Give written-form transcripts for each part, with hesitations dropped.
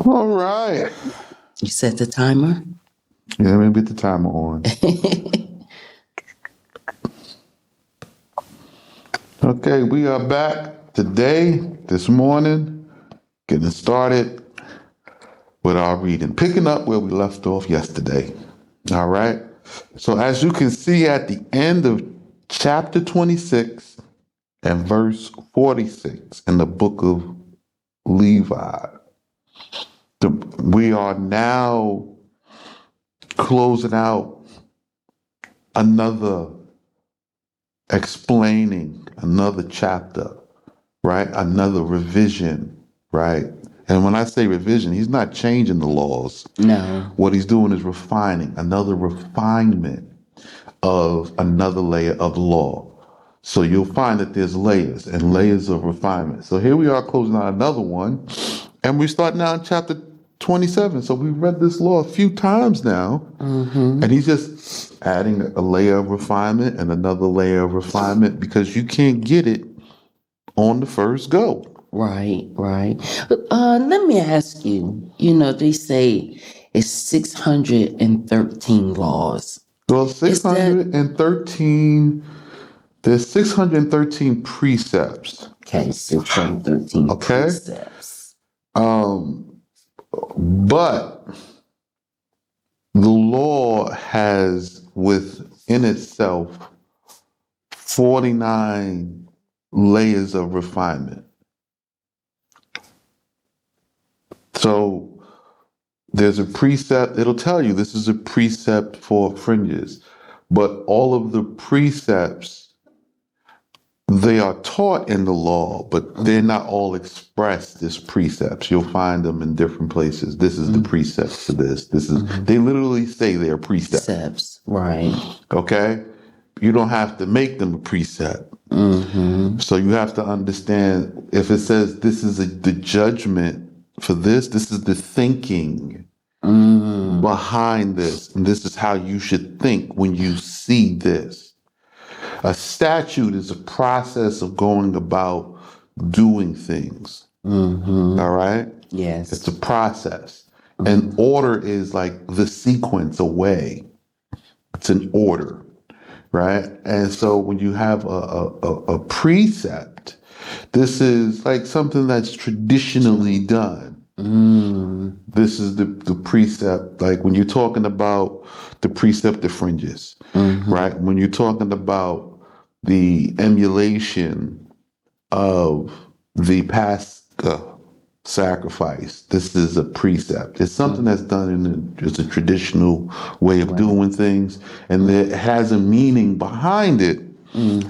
All right. You set the timer? Yeah, let me get the timer on. Okay, we are back today, this morning, getting started with our reading, picking up where we left off yesterday. All right. So as you can see at the end of chapter 26 and verse 46 in the book of Levi, we are now closing out another explaining another chapter, right? Another revision, right? And when I say revision, he's not changing the laws. No. What he's doing is refining, another refinement of another layer of law. So you'll find that there's layers and layers of refinement. So here we are closing out another one, and we start now in chapter 27. So we've read this law a few times now, and he's just adding a layer of refinement and another layer of refinement because you can't get it on the first go. Right. Let me ask you, they say it's 613 laws. Well, Is that 613, there's 613 precepts. okay? 613 Okay. precepts. But the law has within itself 49 layers of refinement. So there's a precept, it'll tell you this is a precept for fringes, but all of the precepts, they are taught in the law, but they're not all expressed as precepts. You'll find them in different places. This is the precepts to this. This is, they literally say they're precepts. Precepts. Right. Okay? You don't have to make them a precept. So you have to understand if it says this is the judgment for this is the thinking behind this. And this is how you should think when you see this. A statute is a process of going about doing things. All right? Yes. It's a process. And order is like the sequence, a way. It's an order, right? And so when you have a precept, this is like something that's traditionally done. This is the precept, like when you're talking about the precept of fringes, right? When you're talking about the emulation of the Pascha sacrifice, this is a precept. It's something that's done in just a traditional way of doing things, and it has a meaning behind it,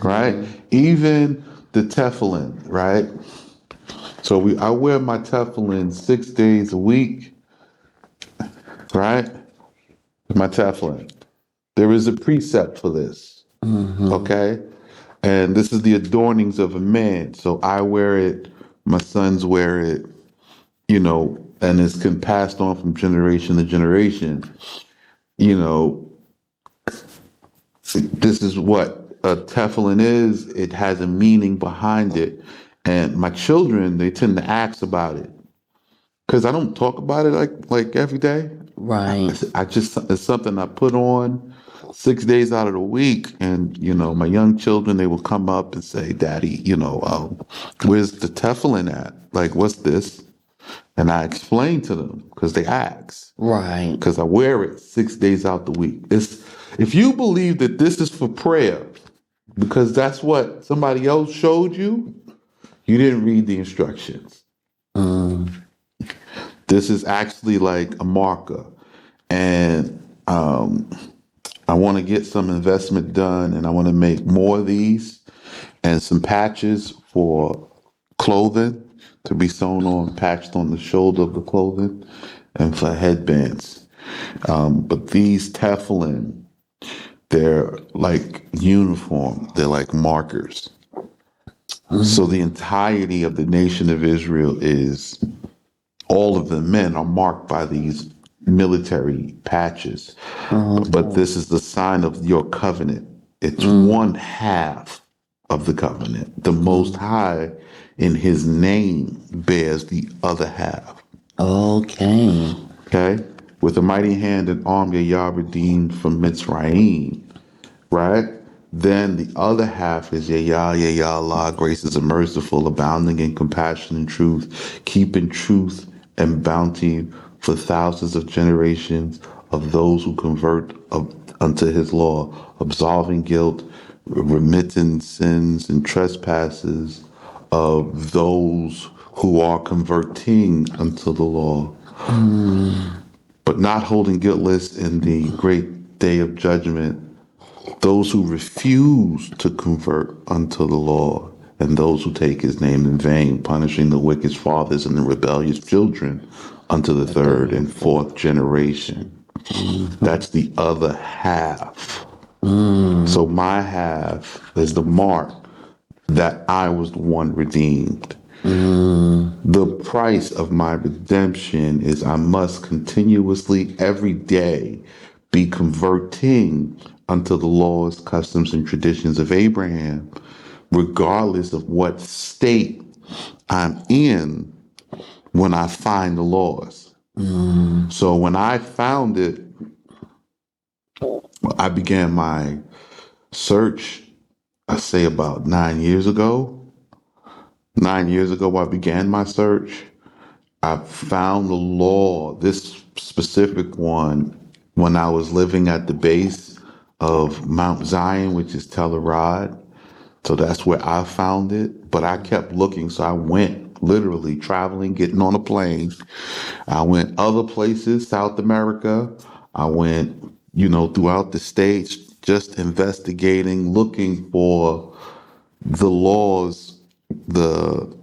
right? Even the tefillin, right? So I wear my tefillin 6 days a week, right? My tefillin. There is a precept for this, okay? And this is the adornings of a man. So I wear it, my sons wear it, and it's passed on from generation to generation. This is what a tefillin is. It has a meaning behind it. And my children, they tend to ask about it because I don't talk about it like every day. Right. It's something I put on 6 days out of the week. And, my young children, they will come up and say, Daddy, where's the tefillin at? Like, what's this? And I explain to them because they ask. Right. Because I wear it 6 days out the week. If you believe that this is for prayer, because that's what somebody else showed you, you didn't read the instructions. This is actually like a marker. And I want to get some investment done, and I want to make more of these and some patches for clothing to be sewn on, patched on the shoulder of the clothing, and for headbands. But these tefillin, they're like uniform. They're like markers. So the entirety of the nation of Israel is, all of the men are marked by these military patches. But this is the sign of your covenant. It's one half of the covenant. The Most High in his name bears the other half. Okay. Okay? With a mighty hand and arm, Yah redeemed from Mitzrayim. Right? Then the other half is Yah, Allah, gracious and merciful, abounding in compassion and truth, keeping truth and bounty for thousands of generations of those who convert unto his law, absolving guilt, remitting sins and trespasses of those who are converting unto the law, but not holding guiltless in the great day of judgment those who refuse to convert unto the law, and those who take his name in vain, punishing the wicked fathers and the rebellious children unto the third and fourth generation. That's the other half. So my half is the mark that I was the one redeemed. The price of my redemption is I must continuously every day be converting unto the laws, customs, and traditions of Abraham, regardless of what state I'm in when I find the laws. So when I found it, I began my search, I say about 9 years ago. 9 years ago, I began my search. I found the law, this specific one, when I was living at the base of Mount Zion, which is Telerad. So that's where I found it. But I kept looking. So I went literally traveling, getting on a plane. I went other places, South America. I went, throughout the states, just investigating, looking for the laws, the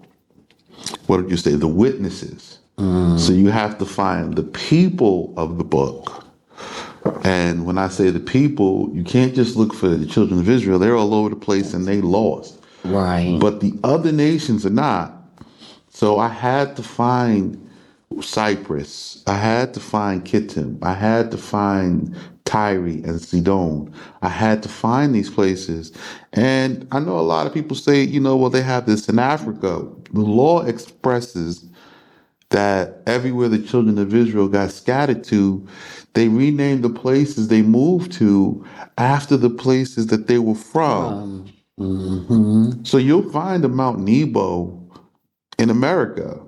witnesses. So you have to find the people of the book. And when I say the people, you can't just look for the children of Israel. They're all over the place and they lost. Right. But the other nations are not. So I had to find Cyprus. I had to find Kittim. I had to find Tyre and Sidon. I had to find these places. And I know a lot of people say, well, they have this in Africa. The law expresses that everywhere the children of Israel got scattered to, they renamed the places they moved to after the places that they were from. So you'll find a Mount Nebo in America.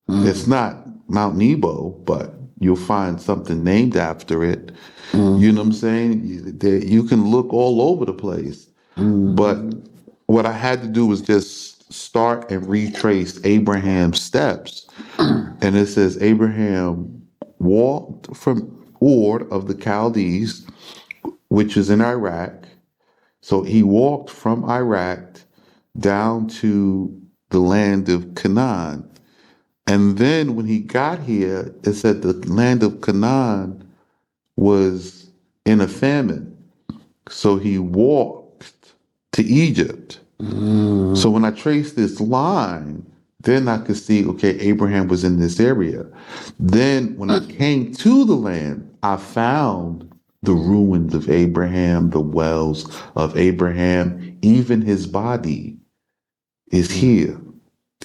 It's not Mount Nebo, but you'll find something named after it. You know what I'm saying? You can look all over the place. But what I had to do was just start and retrace Abraham's steps. And it says Abraham walked from Ur of the Chaldees, which is in Iraq. So he walked from Iraq down to the land of Canaan. And then when he got here, it said the land of Canaan was in a famine. So he walked to Egypt. So when I traced this line, then I could see, okay, Abraham was in this area. Then when I came to the land, I found the ruins of Abraham, the wells of Abraham, even his body is here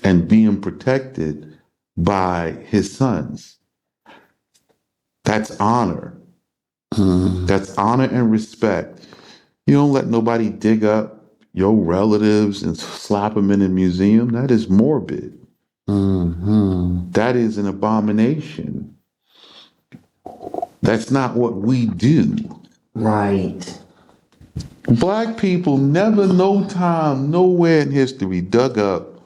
and being protected by his sons. That's honor. That's honor and respect. You don't let nobody dig up your relatives and slap them in a museum. That is morbid. That is an abomination. That's not what we do. Right. Black people never, no time, nowhere in history dug up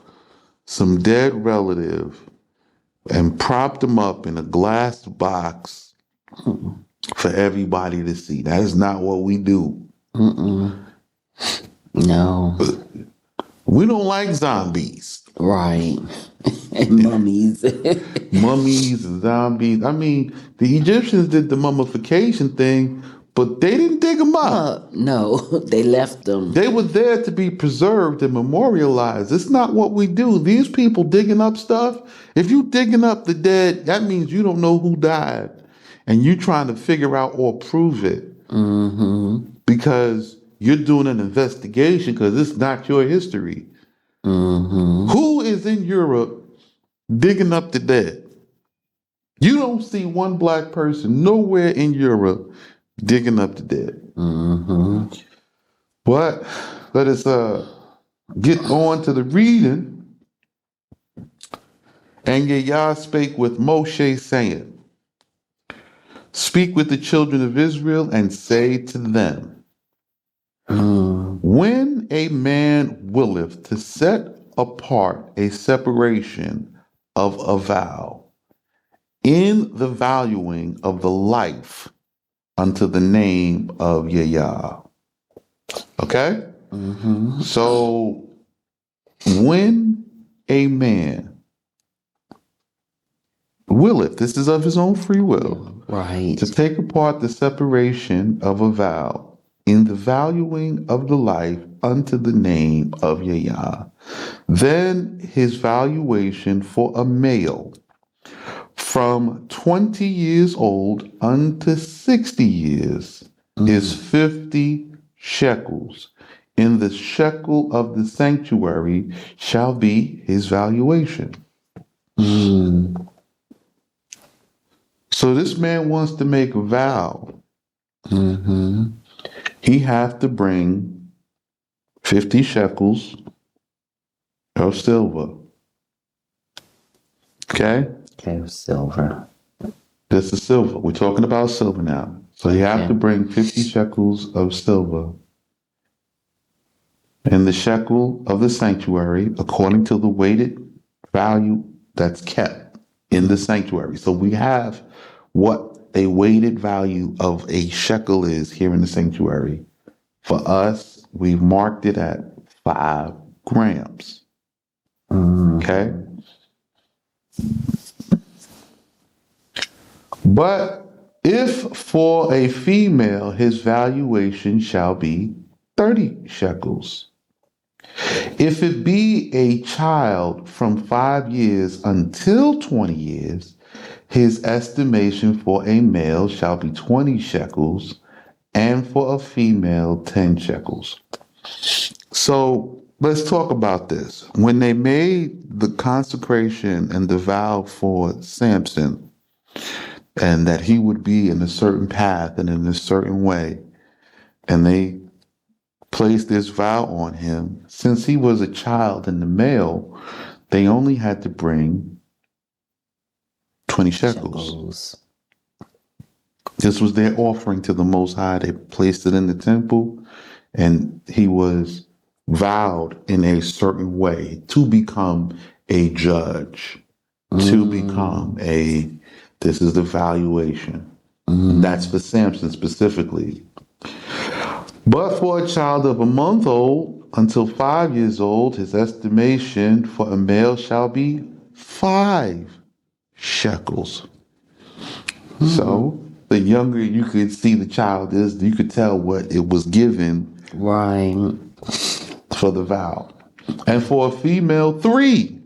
some dead relative and propped them up in a glass box for everybody to see. That is not what we do. No. We don't like zombies. Right. And mummies. Mummies and zombies. I mean, the Egyptians did the mummification thing, but they didn't dig them up. No, they left them. They were there to be preserved and memorialized. It's not what we do. These people digging up stuff, if you digging up the dead, that means you don't know who died. And you trying to figure out or prove it. Because you're doing an investigation because it's not your history. Who is in Europe digging up the dead? You don't see one black person nowhere in Europe digging up the dead. Mm-hmm. But let us get on to the reading. And Yah spake with Moshe, saying, Speak with the children of Israel and say to them, When a man willeth to set apart a separation of a vow in the valuing of the life unto the name of Yah. Okay? Mm-hmm. So when a man willeth, this is of his own free will, Right. to take apart the separation of a vow in the valuing of the life unto the name of Yah, then his valuation for a male from 20 years old unto 60 years is 50 shekels. In the shekel of the sanctuary shall be his valuation. So this man wants to make a vow. He have to bring 50 shekels of silver. Okay? Okay, silver. This is silver. We're talking about silver now. So you have to bring 50 shekels of silver in the shekel of the sanctuary according to the weighted value that's kept in the sanctuary. So we have what a weighted value of a shekel is here in the sanctuary. For us, we've marked it at 5 grams. Okay? But if for a female, his valuation shall be 30 shekels. If it be a child from 5 years until 20 years, his estimation for a male shall be 20 shekels, and for a female, 10 shekels. So let's talk about this. When they made the consecration and the vow for Samson, and that he would be in a certain path and in a certain way, and they placed this vow on him, since he was a child and the male, they only had to bring 20 shekels. This was their offering to the Most High. They placed it in the temple, and he was vowed in a certain way to become a judge, to become this is the valuation. And that's for Samson specifically. But for a child of a month old until 5 years old, his estimation for a male shall be 5 shekels. So the younger you could see the child is, you could tell what it was given for the vow. And for a female, 3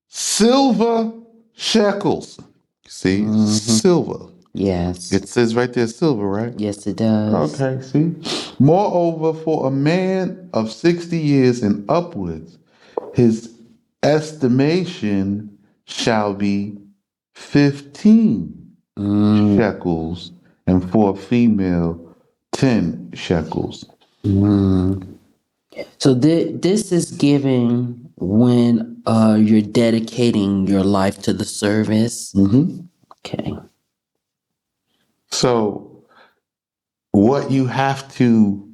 silver shekels. See, silver. Yes. It says right there silver, right? Yes, it does. Okay, see? Moreover, for a man of 60 years and upwards, his estimation shall be 15 shekels, and for a female, 10 shekels. So this is given when you're dedicating your life to the service. Okay. So what you have to,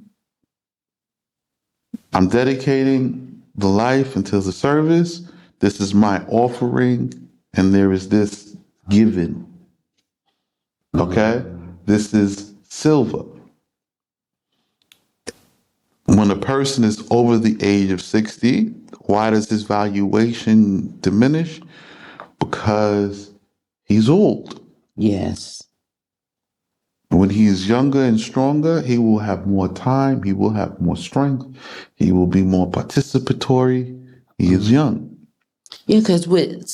I'm dedicating the life until the service. This is my offering, and there is this given. Okay? This is silver. When a person is over the age of 60, why does his valuation diminish? Because he's old. Yes. When he is younger and stronger, he will have more time. He will have more strength. He will be more participatory. He is young. Yeah, because with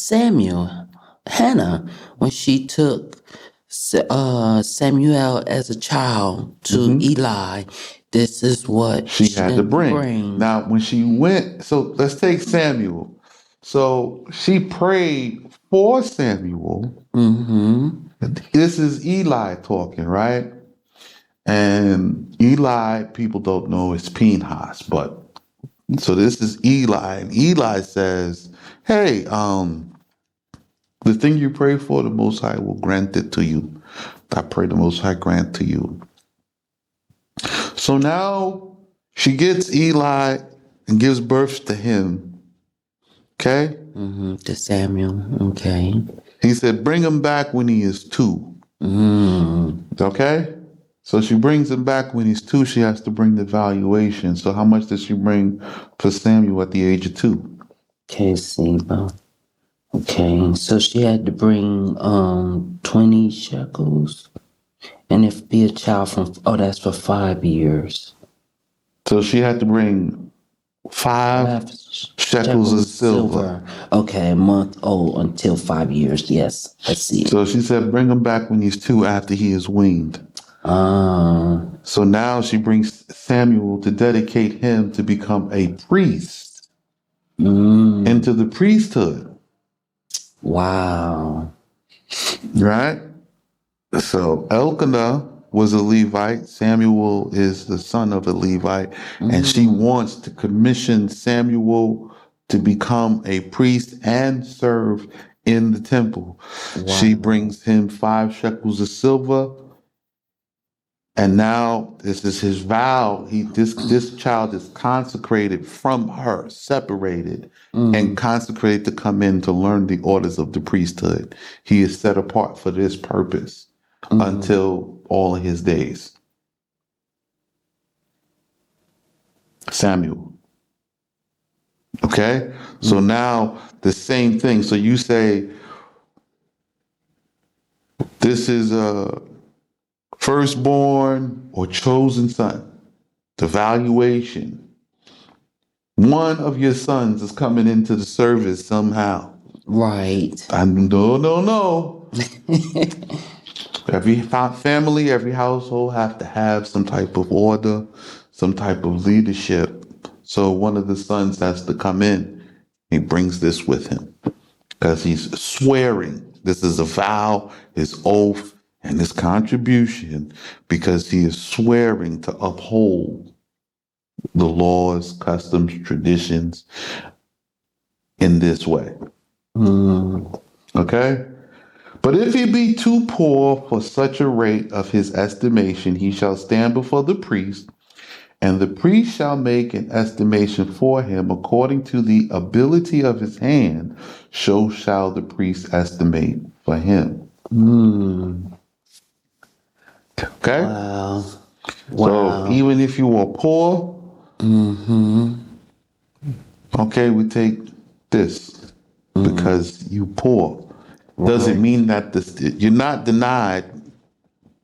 Hannah, when she took Samuel as a child to Eli, this is what She had to bring. Now, when she went, so let's take Samuel. So she prayed for Samuel. This is Eli talking, right? And Eli, people don't know, it's Pinhas, but so this is Eli, and Eli says, "Hey, the thing you pray for, the Most High will grant it to you. I pray the Most High grant to you." So now she gets Eli and gives birth to him. Okay? To Samuel. Okay. He said, "Bring him back when he is 2." Okay? So she brings him back when he's 2. She has to bring the valuation. So how much did she bring for Samuel at the age of 2? Okay, Seba. Okay, so she had to bring 20 shekels. And if be a child from, that's for 5 years. So she had to bring 5 shekels of silver. Okay, a month old until 5 years. Yes, I see. So she said, bring him back when he's 2 after he is weaned. So now she brings Samuel to dedicate him to become a priest into the priesthood. Wow. Right? So Elkanah was a Levite. Samuel is the son of a Levite. And she wants to commission Samuel to become a priest and serve in the temple. Wow. She brings him 5 shekels of silver. And now this is his vow. This child is consecrated from her, separated, and consecrated to come in to learn the orders of the priesthood. He is set apart for this purpose until all of his days. Samuel. Okay? So now the same thing. So you say, this is a firstborn or chosen son. The valuation. One of your sons is coming into the service somehow. Right. No. Every family, every household have to have some type of order, some type of leadership. So one of the sons has to come in. He brings this with him because he's swearing. This is a vow, his oath, and his contribution, because he is swearing to uphold the laws, customs, traditions in this way. Okay? But if he be too poor for such a rate of his estimation, he shall stand before the priest, and the priest shall make an estimation for him according to the ability of his hand, so shall the priest estimate for him. Okay? Wow. So even if you are poor, okay, we take this because you poor. Doesn't mean that you're not denied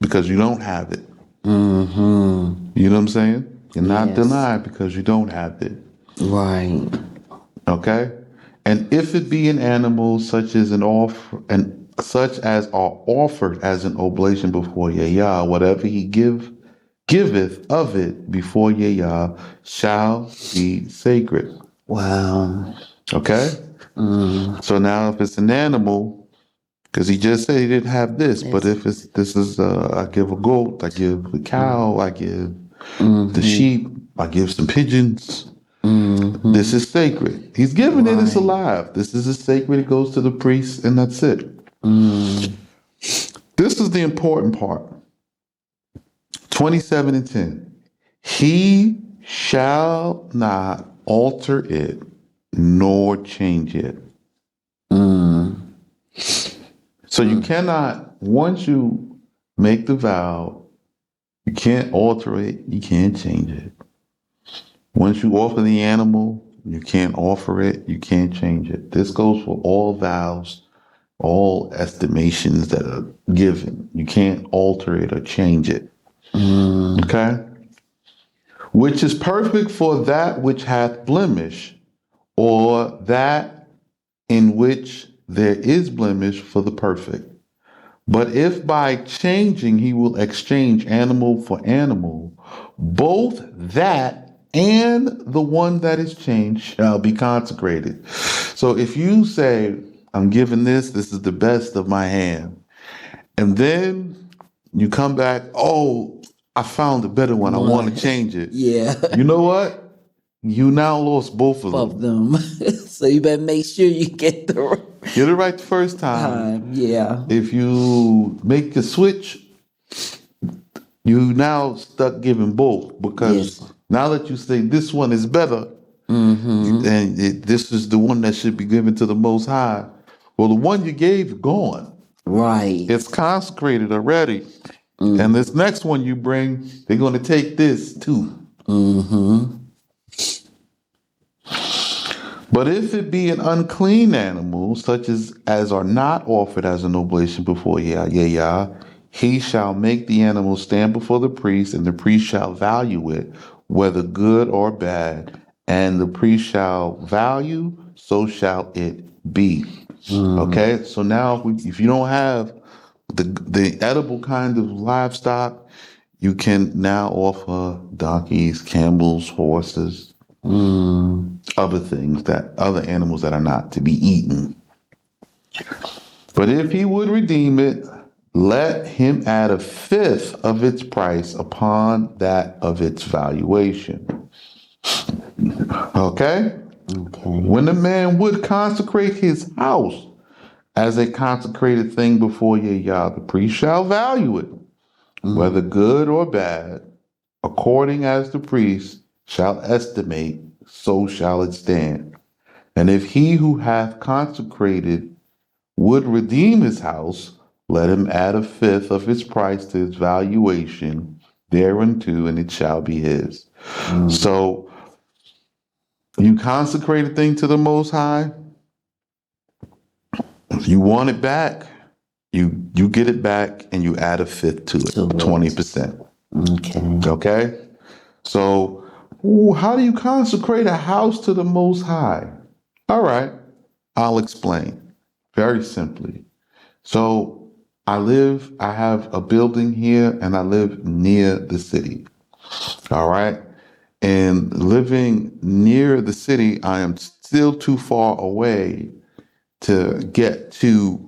because you don't have it. You know what I'm saying? You're not denied because you don't have it. Right. Okay? And if it be an animal such as such as are offered as an oblation before Yah, whatever he giveth of it before Yah shall be sacred. Wow. Okay? So now if it's an animal, because he just said he didn't have this, but if I give a goat, I give the cow, I give the sheep, I give some pigeons. This is sacred. He's giving it, it's alive. This is sacred, it goes to the priest, and that's it. This is the important part. 27 and 10. He shall not alter it, nor change it. So you cannot, once you make the vow, you can't alter it, you can't change it. Once you offer the animal, you can't offer it, you can't change it. This goes for all vows, all estimations that are given. You can't alter it or change it. Okay? Which is perfect for that which hath blemish, or that in which there is blemish for the perfect. But if by changing he will exchange animal for animal, both that and the one that is changed shall be consecrated. So if you say, I'm giving this. This is the best of my hand. And then you come back, oh, I found a better one. I want to change it. Yeah. You know what? You now lost both of them. So you better make sure you get the Get it right the first time. time. Yeah. If you make a switch, you now stuck giving both because Yes. now that you say this one is better, Mm-hmm. and this is the one that should be given to the Most High. Well, the one you gave gone. Right. It's consecrated already. And this next one you bring, they're going to take this too. Mm-hmm. But if it be an unclean animal, such as are not offered as an oblation before Yah, he shall make the animal stand before the priest, and the priest shall value it, whether good or bad. And the priest shall value, so shall it be. Okay, so now if you don't have the edible kind of livestock, you can now offer donkeys, camels, horses, other things other animals that are not to be eaten. But if he would redeem it, let him add a fifth of its price upon that of its valuation. Okay? Okay. When a man would consecrate his house as a consecrated thing before Yah, the priest shall value it, whether good or bad, according as the priest shall estimate, so shall it stand. And if he who hath consecrated would redeem his house, let him add a fifth of his price to his valuation thereunto, and it shall be his. So you consecrate a thing to the Most High. If you want it back, you get it back, and you add a fifth to it, 20%. Okay. Okay? So, how do you consecrate a house to the Most High? All right, I'll explain very simply. So, I have a building here, and I live near the city. All right? And living near the city, I am still too far away to get to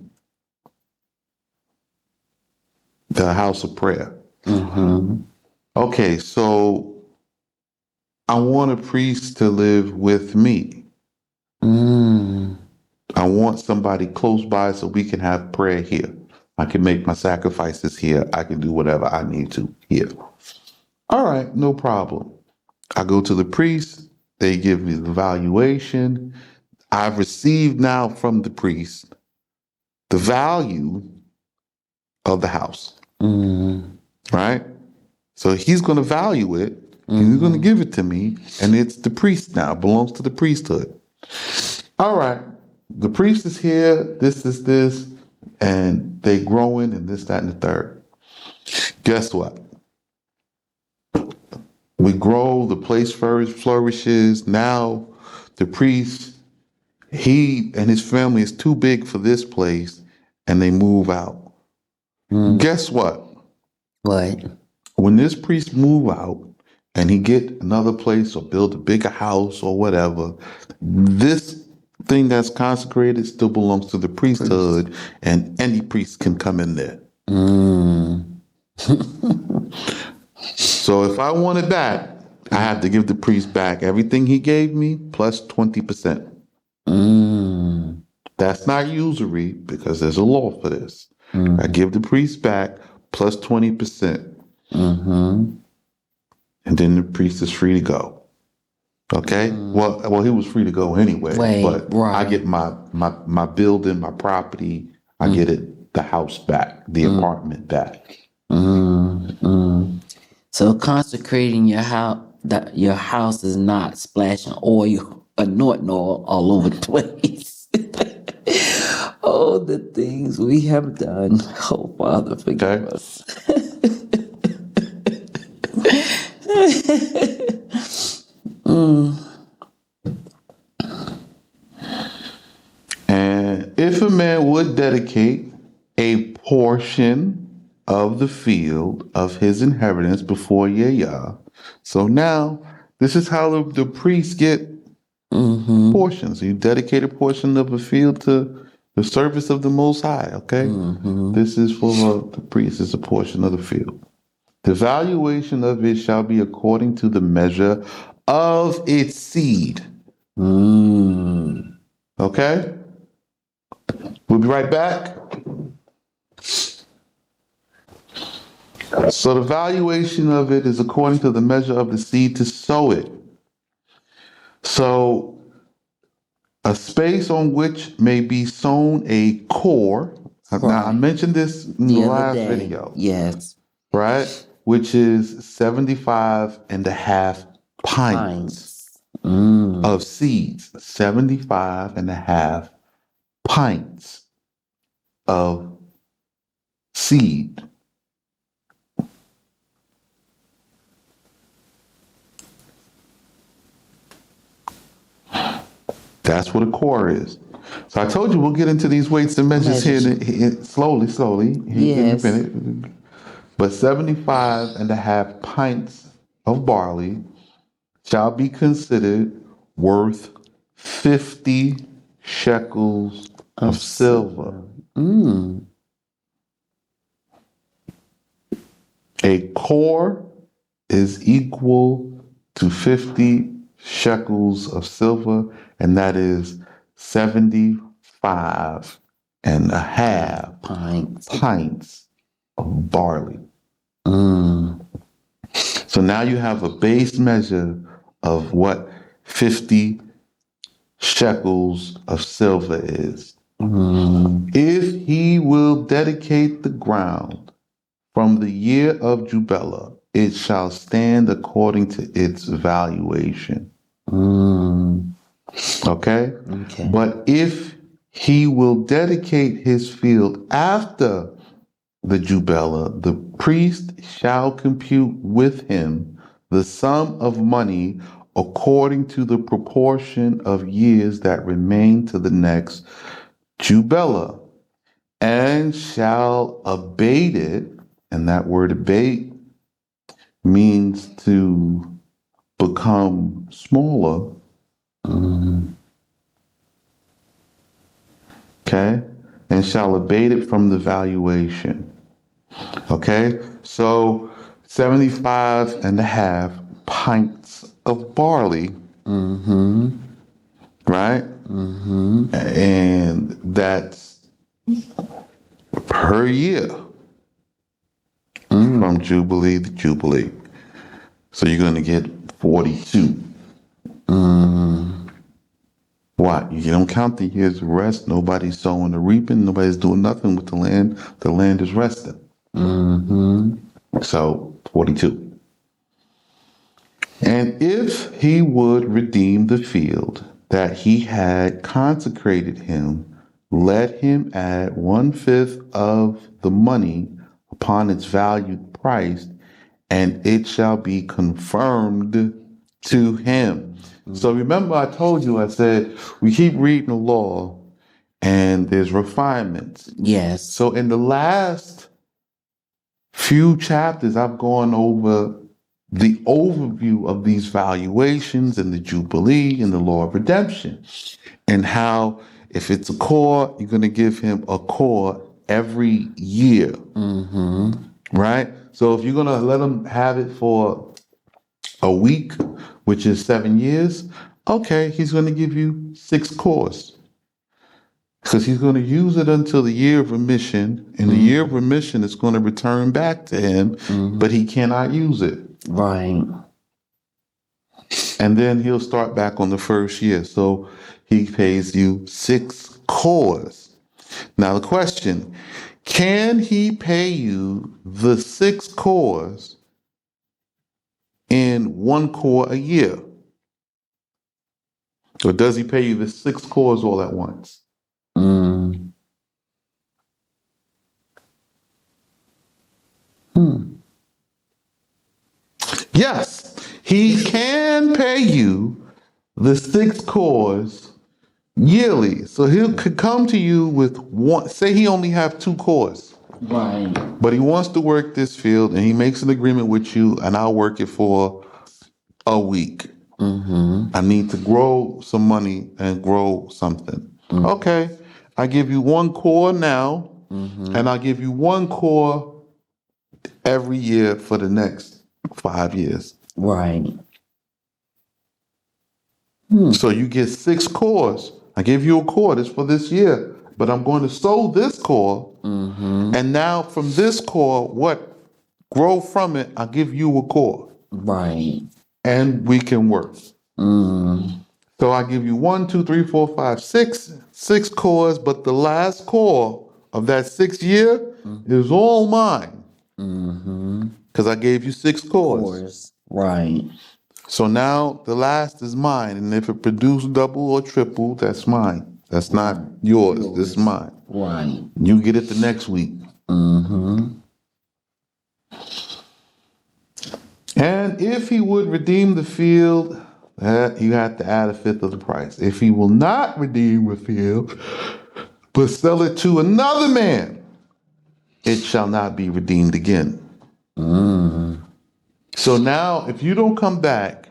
the house of prayer. Mm-hmm. Okay, so I want a priest to live with me. I want somebody close by so we can have prayer here. I can make my sacrifices here. I can do whatever I need to here. All right, no problem. I go to the priest. They give me the valuation. I've received now from the priest the value of the house, right? So he's going to value it. And he's going to give it to me, and it's the priest now. It belongs to the priesthood. All right. The priest is here. This is this. And they growing and this, that, and the third. Guess what? We grow. The place flourishes. Now the priest, he and his family is too big for this place, and they move out. Guess what? What? When this priest move out and he get another place or build a bigger house or whatever, this thing that's consecrated still belongs to the priesthood, and any priest can come in there. So if I want it back, I have to give the priest back everything he gave me plus 20%. That's not usury because there's a law for this. I give the priest back plus 20%. And then the priest is free to go. Okay? Well, he was free to go anyway. But I get my building, my property, I get it, the house back, the apartment back. So consecrating your house is not splashing oil, anointing oil all over the place. Oh, the things we have done. Oh, Father, forgive us. And if a man would dedicate a portion of the field of his inheritance before Yah, so now this is how the priests get portions. You dedicate a portion of a field to The service of the Most High, okay? Mm-hmm. This is for the priest, it's a portion of the field. The valuation of it shall be according to the measure of its seed. Mm. Okay? We'll be right back. So the valuation of it is according to the measure of the seed to sow it. So a space on which may be sown a core. Now I Right. mentioned this in the The other last day. video, Yes. right? Which is 75 and a half pints of seeds. 75 and a half pints of seed. That's what a core is. So I told you we'll get into these weights and measures here slowly. Here in a minute. But 75 and a half pints of barley shall be considered worth 50 shekels of silver. A core is equal to 50 shekels of silver, and that is 75 and a half pints of barley. So now you have a base measure of what 50 shekels of silver is. If he will dedicate the ground from the year of Jubilee, it shall stand according to its valuation. Okay? But if he will dedicate his field after the Jubilee, the priest shall compute with him the sum of money according to the proportion of years that remain to the next Jubilee, and shall abate it. And that word abate means to become smaller. Okay? And shall abate it from the valuation. Okay? So 75 and a half pints of barley. Right? And that's per year from Jubilee to Jubilee. So you're going to get 42. Why? You don't count the years of rest. Nobody's sowing or reaping. Nobody's doing nothing with the land. The land is resting. So 42. And if he would redeem the field that he had consecrated him, let him add 1/5 of the money upon its valued price, and it shall be confirmed to him. So remember, I told you, I said, we keep reading the law and there's refinements. Yes. So in the last few chapters, I've gone over the overview of these valuations and the Jubilee and the law of redemption, and how if it's a core, you're going to give him a core every year. Right? So if you're going to let him have it for a week, which is 7 years, okay, he's going to give you 6 cores. Because he's going to use it until the year of remission, and the year of remission is going to return back to him, but he cannot use it. Right. And then he'll start back on the first year. So he pays you 6 cores. Now the question, can he pay you the 6 cores in 1 core a year? Or does he pay you the 6 cores all at once? Yes, he can pay you the 6 cores yearly. So he could come to you with one, say he only have 2 cores. Right. But he wants to work this field and he makes an agreement with you, and I'll work it for a week. I need to grow some money and grow something. Okay. I give you one core now, and I'll give you one core every year for the next 5 years. Right. So you get 6 cores. I give you a core. This for this year, but I'm going to sow this core, and now from this core, what grow from it, I'll give you a core, Right. and we can work. So I give you 1, 2, 3, 4, 5, 6 cores, but the last core of that 6th year is all mine because I gave you 6 cores. Right. So now the last is mine, and if it produced double or triple, that's mine. That's not yours. This is mine. Right. You get it the next week. And if he would redeem the field, you have to add 1/5 of the price. If he will not redeem the field, but sell it to another man, it shall not be redeemed again. So now, if you don't come back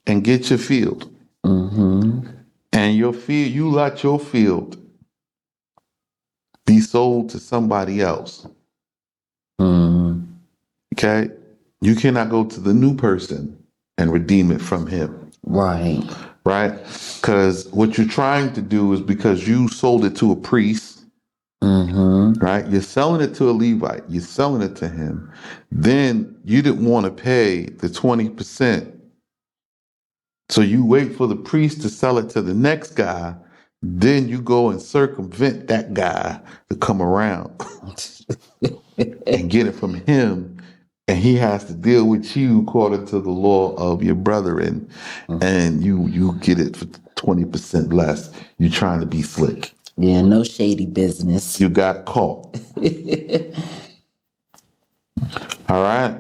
and get your field, and your field, you let your field be sold to somebody else, okay? You cannot go to the new person and redeem it from him. Right. Right? Because what you're trying to do is because you sold it to a priest, right? You're selling it to a Levite. You're selling it to him. Then you didn't want to pay the 20%. So you wait for the priest to sell it to the next guy. Then you go and circumvent that guy to come around and get it from him. And he has to deal with you according to the law of your brethren, and you get it for 20% less. You're trying to be slick. Yeah, no shady business. You got caught. All right.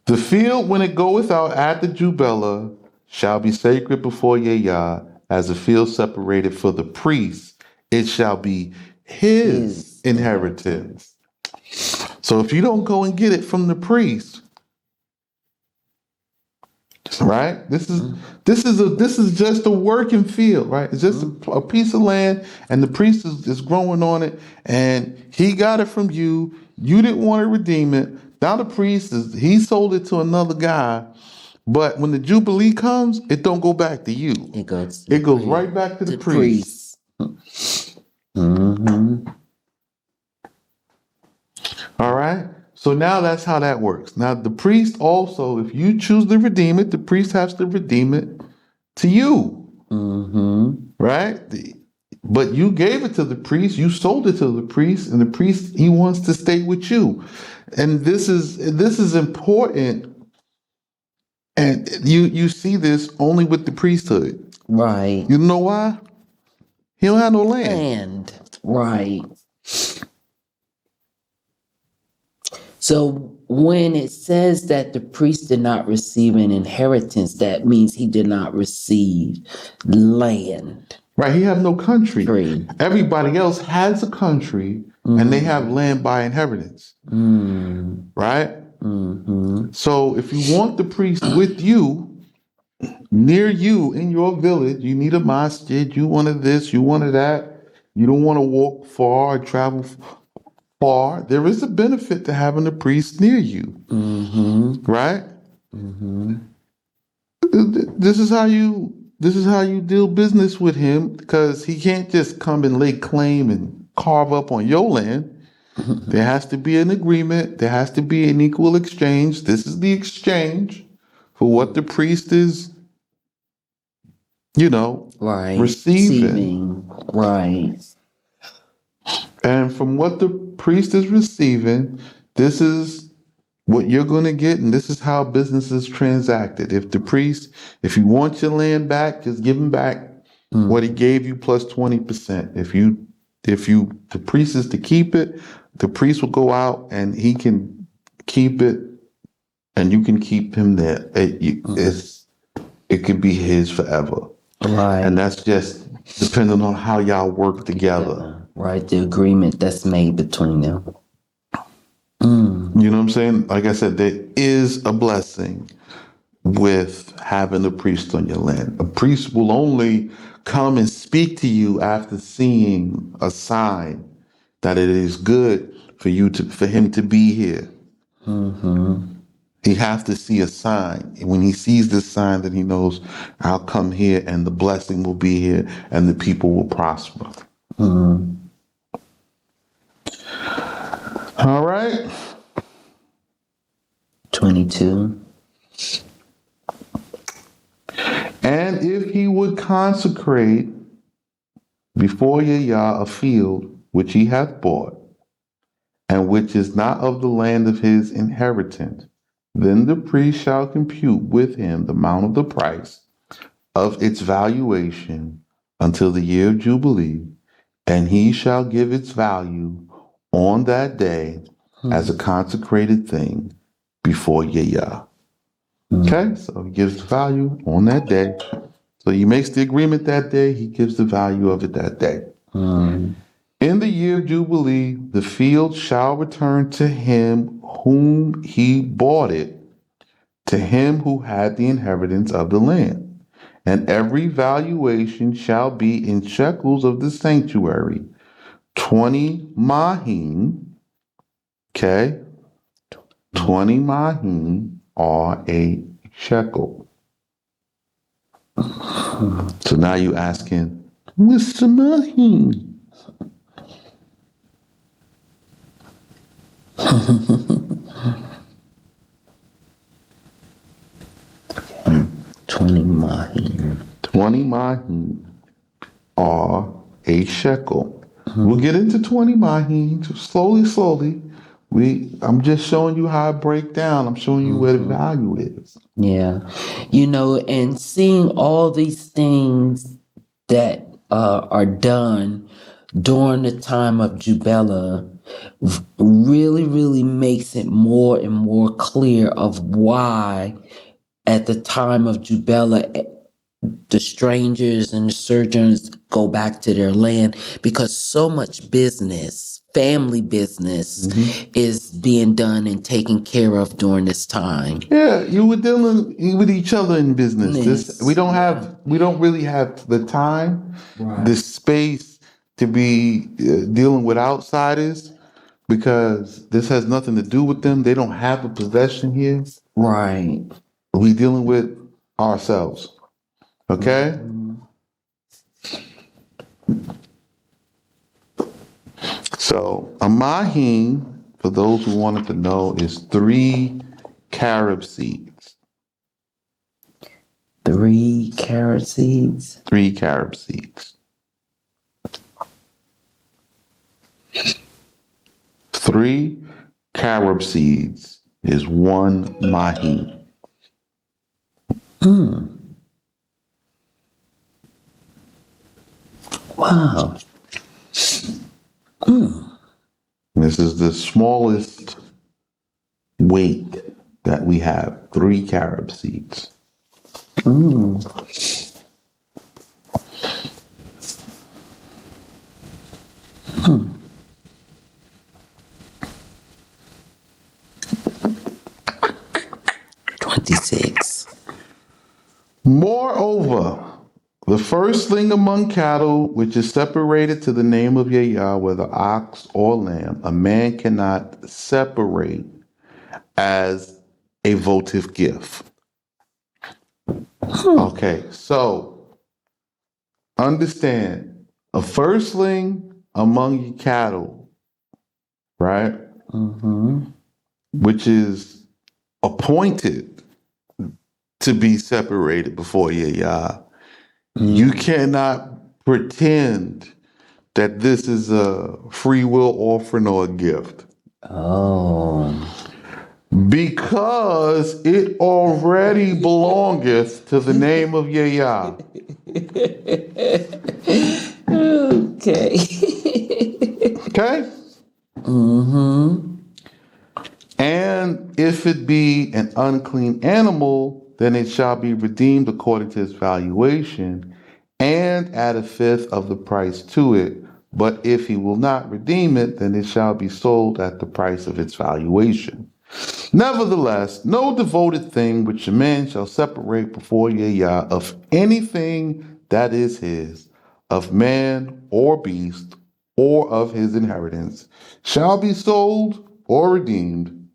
The field, when it goeth out at the Jubela, shall be sacred before Yah, as a field separated for the priest. It shall be his inheritance. So if you don't go and get it from the priest, right? This is just a working field, right? It's just a piece of land, and the priest is growing on it, and he got it from you. You didn't want to redeem it. Now the priest he sold it to another guy, but when the Jubilee comes, it don't go back to you. It goes right back to the priest. All right. So now that's how that works. Now the priest also, if you choose to redeem it, the priest has to redeem it to you. Right? But you gave it to the priest, you sold it to the priest, and the priest, he wants to stay with you. And this is important. And you see this only with the priesthood. Right. You know why? He don't have no land. Right. So when it says that the priest did not receive an inheritance, that means he did not receive land. Right, he have no country. Free. Everybody else has a country, and they have land by inheritance. Right? So if you want the priest with you, near you, in your village, you need a masjid, you wanted this, you wanted that, you don't want to walk far or travel far, there is a benefit to having a priest near you. Right? This is how you deal business with him, because he can't just come and lay claim and carve up on your land. There has to be an agreement. There has to be an equal exchange. This is the exchange for what the priest is, receiving. Right. And from what the priest is receiving, this is what you're going to get, and this is how business is transacted. If you want your land back, just give him back what he gave you plus 20%. If the priest is to keep it, the priest will go out and he can keep it, and you can keep him there. It could be his forever. Right. And that's just depending on how y'all work together. Right, the agreement that's made between them. You know what I'm saying? Like I said, there is a blessing with having a priest on your land. A priest will only come and speak to you after seeing a sign that it is good for him to be here. He has to see a sign. And when he sees this sign, then he knows I'll come here and the blessing will be here and the people will prosper. All right. 22. And if he would consecrate before Yahweh a field which he hath bought, and which is not of the land of his inheritance, then the priest shall compute with him the amount of the price of its valuation until the year of Jubilee, and he shall give its value on that day as a consecrated thing before Yahweh. Okay, so he gives the value on that day. So he makes the agreement that day, he gives the value of it that day. In the year of Jubilee, the field shall return to him whom he bought it, to him who had the inheritance of the land. And every valuation shall be in shekels of the sanctuary, 20 mahim, okay? 20 mahim are a shekel. So now you're asking, what's the mahim? 20 mahim. 20 mahim are a shekel. We'll get into 20 mahim slowly. I'm just showing you how it breaks down. I'm showing you where the value is. Yeah. And seeing all these things that are done during the time of Jubilee really, really makes it more and more clear of why at the time of Jubilee the strangers and the sojourners go back to their land, because so much business, family business, is being done and taken care of during this time. Yeah, you were dealing with each other in business. We don't really have the time, the space to be dealing with outsiders, because this has nothing to do with them. They don't have a possession here. Right. We dealing with ourselves. Okay? So a mahim, for those who wanted to know, is 3 carob seeds. 3 carrot seeds. 3 carob seeds. 3 carob seeds is 1 mahim. Wow. This is the smallest weight that we have, 3 carob seeds. 26. Moreover, the firstling among cattle, which is separated to the name of Yahweh, whether ox or lamb, a man cannot separate as a votive gift. Okay, so understand, a firstling among your cattle, right? Which is appointed to be separated before Yah. You cannot pretend that this is a free will offering or a gift. Oh. Because it already belongeth to the name of Yah. Okay. Okay? And if it be an unclean animal, then it shall be redeemed according to its valuation, and add 1/5 of the price to it. But if he will not redeem it, then it shall be sold at the price of its valuation. Nevertheless, no devoted thing which a man shall separate before Yah of anything that is his, of man or beast, or of his inheritance, shall be sold or redeemed.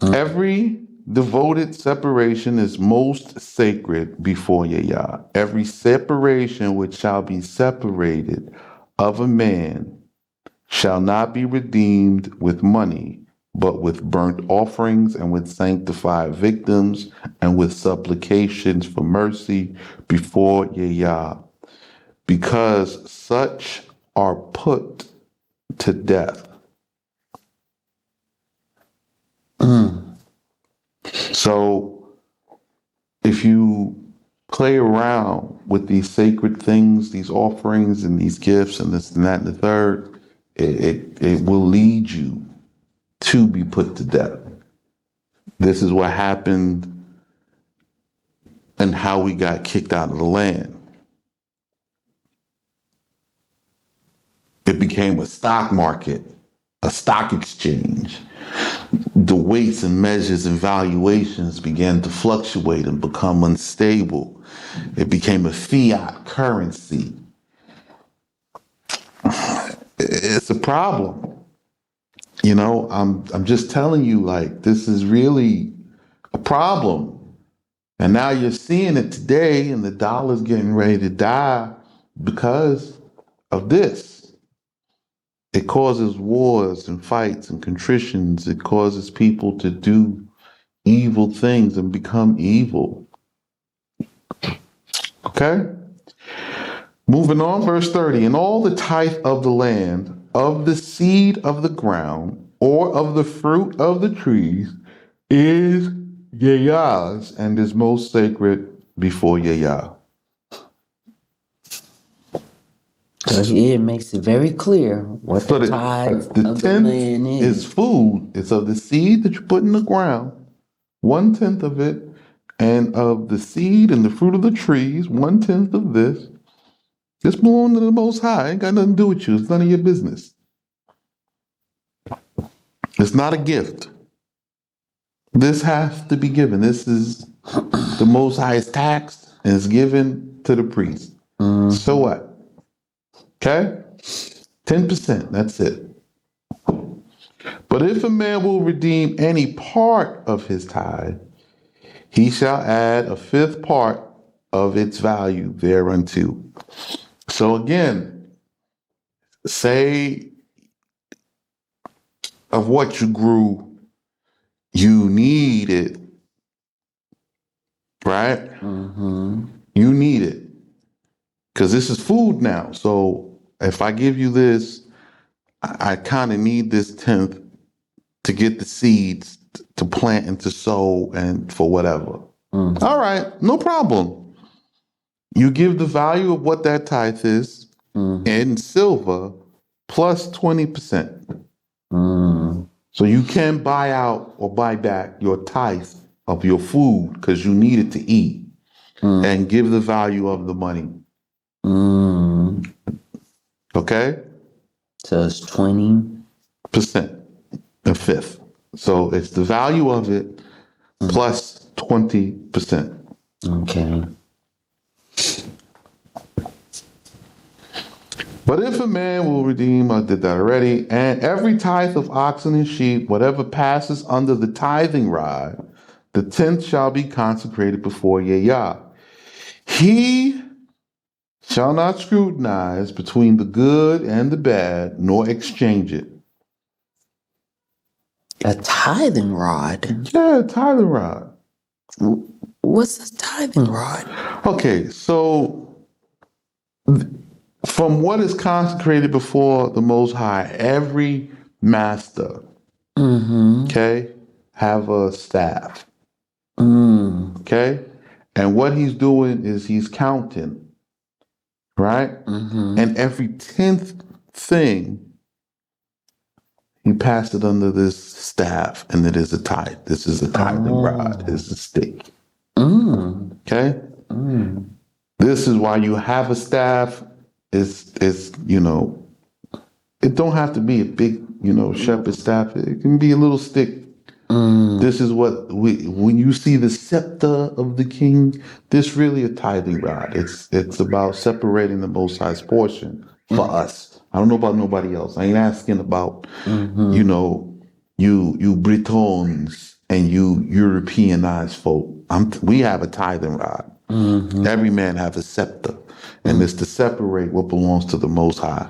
Every devoted separation is most sacred before Yah. Every separation which shall be separated of a man shall not be redeemed with money, but with burnt offerings and with sanctified victims and with supplications for mercy before Yah, because such are put to death. So if you play around with these sacred things, these offerings and these gifts and this and that and the third, it will lead you to be put to death. This is what happened and how we got kicked out of the land. It became a stock market, a stock exchange. The weights and measures and valuations began to fluctuate and become unstable. It became a fiat currency. It's a problem. You know, I'm just telling you, like, this is really a problem. And now you're seeing it today, and the dollar's getting ready to die because of this. It causes wars and fights and contritions. It causes people to do evil things and become evil. Okay? Moving on, verse 30. And all the tithe of the land, of the seed of the ground, or of the fruit of the trees, is Yah's and is most sacred before Yah. So it makes it very clear what the tithe of the land is food. It's of the seed that you put in the ground, 1/10 of it, and of the seed and the fruit of the trees, 1/10 of this. This belongs to the Most High. Ain't got nothing to do with you. It's none of your business. It's not a gift. This has to be given. This is the Most High's tax and it's given to the priest. So what? Okay? 10%. That's it. But if a man will redeem any part of his tithe, he shall add a fifth part of its value thereunto. So again, say of what you grew, you need it, right? You need it because this is food now. So if I give you this, I kind of need this 10th to get the seeds to plant and to sow and for whatever. All right, no problem. You give the value of what that tithe is in silver plus 20%. So you can buy out or buy back your tithe of your food because you need it to eat and give the value of the money. Okay? So it's 20%, a fifth. So it's the value of it plus 20%. Okay. But if a man will redeem, I did that already, and every tithe of oxen and sheep, whatever passes under the tithing rod, the 10th shall be consecrated before Yah. He shall not scrutinize between the good and the bad, nor exchange it. A tithing rod? Yeah, tithing rod. What's a tithing rod? Okay, so from what is consecrated before the Most High, every master, okay, have a staff. Okay? And what he's doing is he's counting, right? And every 10th thing, he passed it under this staff, and it is a tithe. This is a tithing rod. It's a stick. Okay? This is why you have a staff. It's It don't have to be a big, shepherd staff. It can be a little stick. This is what when you see the scepter of the king, this really a tithing rod. It's about separating the Most High's portion for us. I don't know about nobody else. I ain't asking about, you Britons and you Europeanized folk. We have a tithing rod. Every man have a scepter, and it's to separate what belongs to the Most High.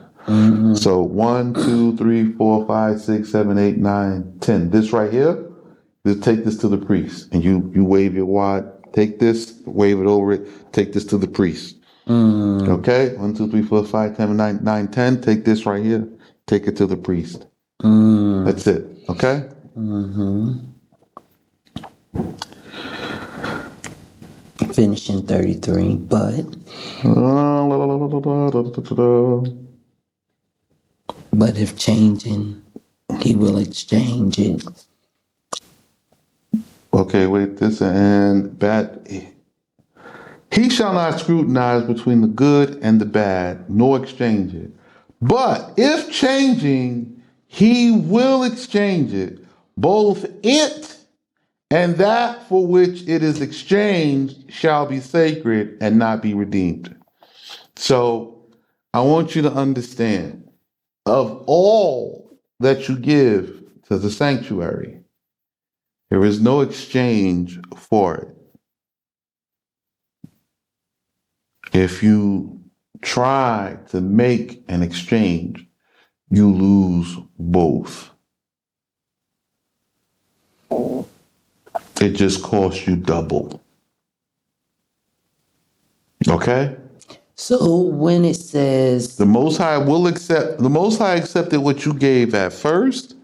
So 1, 2, 3, 4, 5, 6, 7, 8, 9, 10. This right here, just take this to the priest, and you wave your wad. Take this, wave it over it. Take this to the priest. Okay, 1, 2, 3, 4, 5, 10, 9, 10. Take this right here. Take it to the priest. That's it. Okay. Finishing 33, but if changing, he will exchange it. Okay, wait, this and bad. He shall not scrutinize between the good and the bad, nor exchange it. But if changing, he will exchange it, both it and that for which it is exchanged shall be sacred and not be redeemed. So I want you to understand, of all that you give to the sanctuary, there is no exchange for it. If you try to make an exchange, you lose both. It just costs you double. Okay? So when it says The Most High accepted what you gave at first.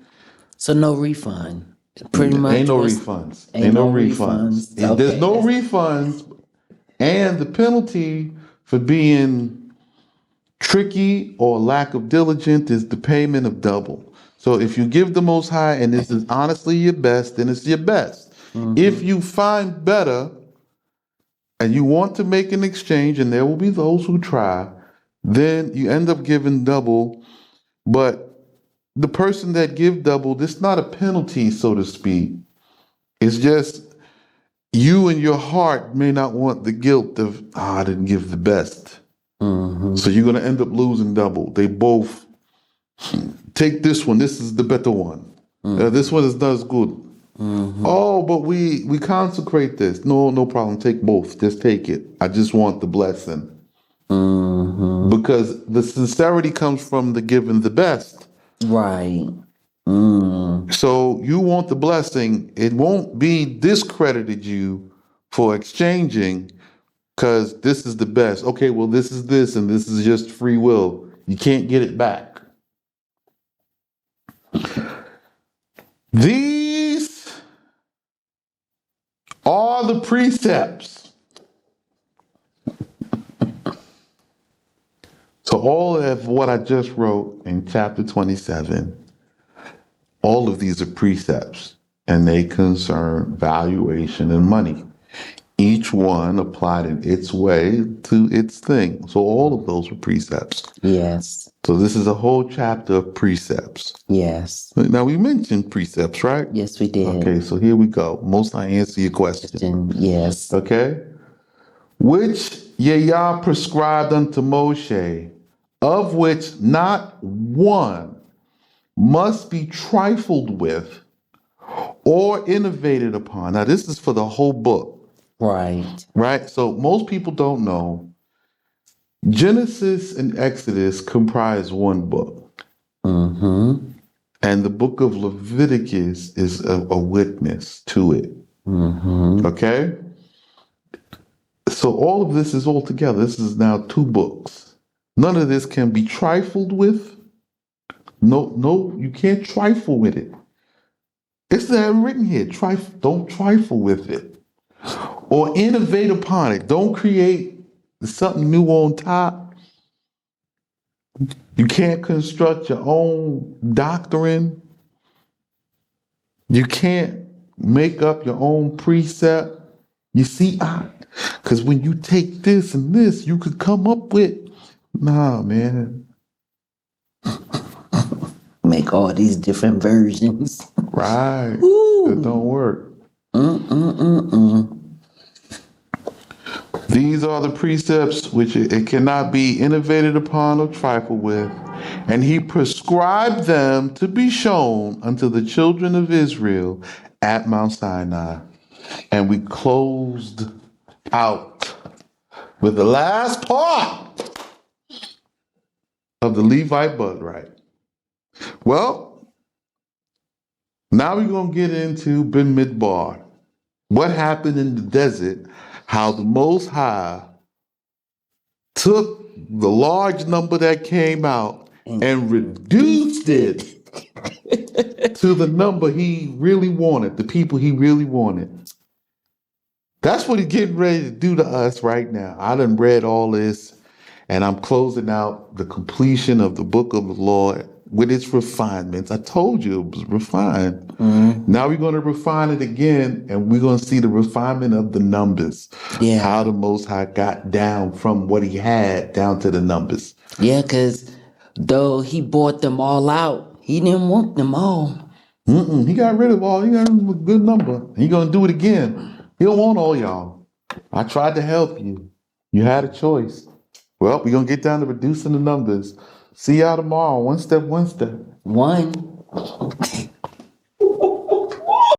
so no refund. Pretty much Ain't no refunds. Ain't no refunds. Okay. There's no refunds. And the penalty for being tricky or lack of diligence is the payment of double. So if you give the Most High and this is honestly your best, then it's your best. If you find better and you want to make an exchange, and there will be those who try, then you end up giving double. But the person that give double, this is not a penalty, so to speak. It's just you in your heart may not want the guilt of, I didn't give the best. So you're going to end up losing double. They both take this one. This is the better one. This one is not as good. Oh, but we consecrate this. No problem. Take both. Just take it. I just want the blessing. Because the sincerity comes from the giving the best. right. So you want the blessing. It won't be discredited you for exchanging because this is the best. Okay, well, this is this, and this is just free will. You can't get it back. These are the precepts. So all of what I just wrote in chapter 27, all of these are precepts, and they concern valuation and money. Each one applied in its way to its thing. So all of those were precepts. Yes. So this is a whole chapter of precepts. Yes. Now we mentioned precepts, right? Yes, we did. Okay, so here we go. Most I answer your question. Yes. Okay? Which Yah prescribed unto Moshe, of which not one must be trifled with or innovated upon. Now this is for the whole book. Right. Right? So most people don't know Genesis and Exodus comprise one book. And the book of Leviticus is a witness to it. Okay? So all of this is all together. This is now two books. None of this can be trifled with. No, you can't trifle with it. It's not written here. Don't trifle with it. Or innovate upon it. Don't create something new on top. You can't construct your own doctrine. You can't make up your own precept. You see, because when you take this and this, you could come up with, nah, man. make all these different versions. Right. That don't work. These are the precepts which it cannot be innovated upon or trifled with. And he prescribed them to be shown unto the children of Israel at Mount Sinai. And we closed out with the last part of the Levite birthright. Well, now we're going to get into Ben Midbar. What happened in the desert, how the Most High took the large number that came out and reduced it to the number he really wanted, the people he really wanted. That's what he's getting ready to do to us right now. I done read all this, and I'm closing out the completion of the book of the Lord with its refinements. I told you it was refined. Now we're going to refine it again, and we're going to see the refinement of the numbers. Yeah. How the Most High got down from what he had down to the numbers. Yeah, because though he bought them all out, he didn't want them all. He got rid of all. He got a good number. He going to do it again. He don't want all y'all. I tried to help you. You had a choice. Well, we're going to get down to reducing the numbers. See y'all tomorrow. One step, one step. One.